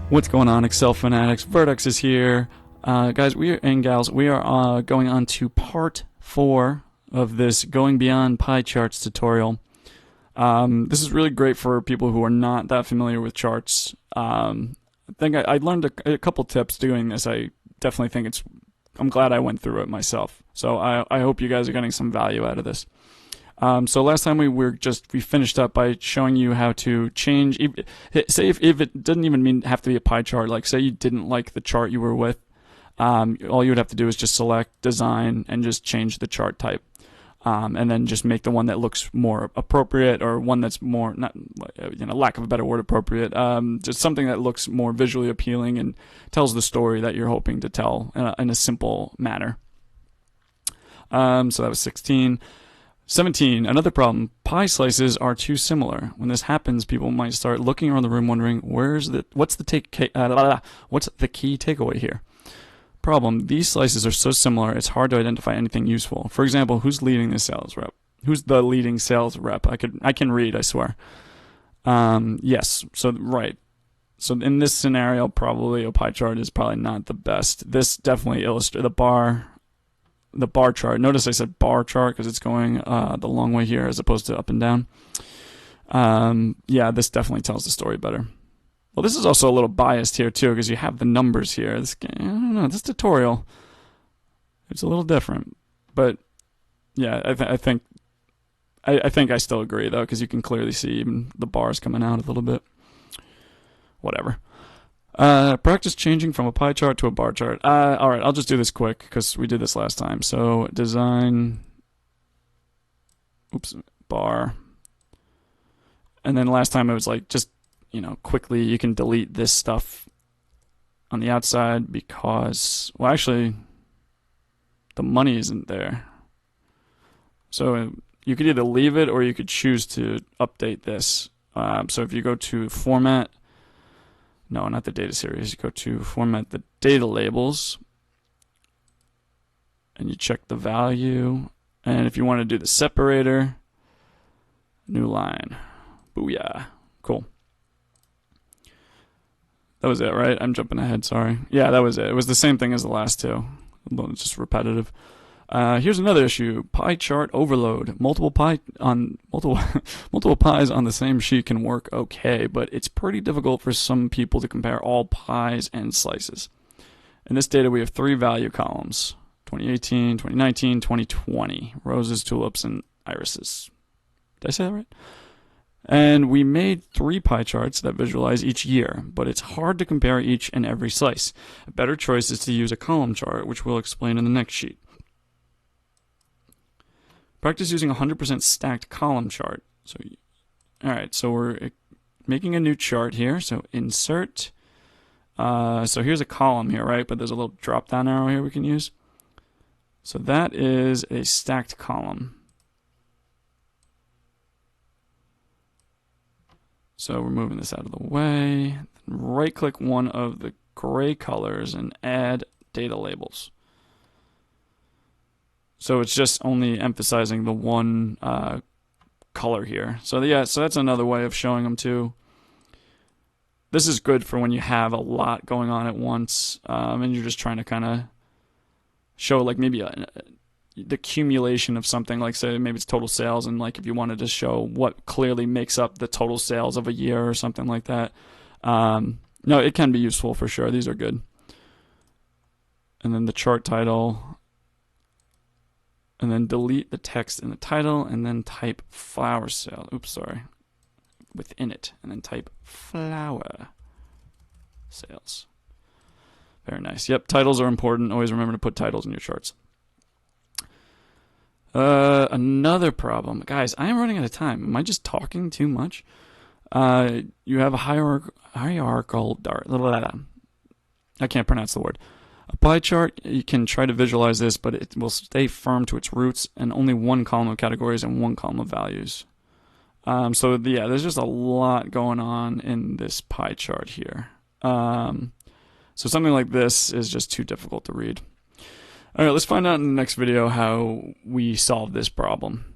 What's going on, Excel Fanatics? Verdexes here. Guys, and gals, we are going on to part 4 of this Going Beyond Pie Charts tutorial. This is really great for people who are not that familiar with charts. I think I learned a couple tips doing this. I definitely think I'm glad I went through it myself. So I hope you guys are getting some value out of this. So last time we finished up by showing you how to change. Say if it doesn't even have to be a pie chart. Like say you didn't like the chart you were with, all you would have to do is just select design and just change the chart type, and then just make the one that looks more appropriate, or one that's more not, lack of a better word, appropriate. Just something that looks more visually appealing and tells the story that you're hoping to tell in a simple manner. So that was 16. 17. Another problem. Pie slices are too similar. When this happens, people might start looking around the room wondering, what's the key takeaway here? Problem. These slices are so similar, it's hard to identify anything useful. For example, who's leading the sales rep? Who's the leading sales rep? I can read, I swear. Yes. So, right. So in this scenario, probably a pie chart is probably not the best. This definitely illustrates the bar chart. Notice I said bar chart because it's going the long way here as opposed to up and down. Yeah, this definitely tells the story better. Well, this is also a little biased here too because you have the numbers here. I don't know, this tutorial, it's a little different. But yeah, I think I still agree though, because you can clearly see even the bars coming out a little bit. Whatever. Practice changing from a pie chart to a bar chart. Alright, I'll just do this quick because we did this last time. So design, bar. And then last time it was like just, quickly you can delete this stuff on the outside because, well, actually, the money isn't there. So you could either leave it or you could choose to update this. So if you go to format, no, not the data series. You go to format the data labels and you check the value. And if you want to do the separator, new line. Booyah. Cool. That was it, right? I'm jumping ahead, sorry. Yeah, that was it. It was the same thing as the last two. It's just repetitive. Here's another issue: pie chart overload. Multiple pies on the same sheet can work okay, but it's pretty difficult for some people to compare all pies and slices. In this data, we have 3 value columns: 2018, 2019, 2020. Roses, tulips, and irises. Did I say that right? And we made 3 pie charts that visualize each year, but it's hard to compare each and every slice. A better choice is to use a column chart, which we'll explain in the next sheet. Practice using 100% stacked column chart. So, alright, so we're making a new chart here. So insert. So here's a column here, right? But there's a little drop down arrow here we can use. So that is a stacked column. So we're moving this out of the way. Right click one of the gray colors and add data labels. So it's just only emphasizing the one color here. So yeah, so that's another way of showing them too. This is good for when you have a lot going on at once, and you're just trying to kind of show like maybe the accumulation of something. Like say maybe it's total sales, and like if you wanted to show what clearly makes up the total sales of a year or something like that. No, it can be useful for sure. These are good. And then the chart title. And then delete the text in the title, and then type flower sale. Oops, sorry. Within it, and then type flower sales. Very nice. Yep, titles are important. Always remember to put titles in your charts. Another problem. Guys, I am running out of time. Am I just talking too much? You have a hierarchical data. I can't pronounce the word. A pie chart, you can try to visualize this, but it will stay firm to its roots and only one column of categories and one column of values. So yeah, there's just a lot going on in this pie chart here. So something like this is just too difficult to read. All right, let's find out in the next video how we solve this problem.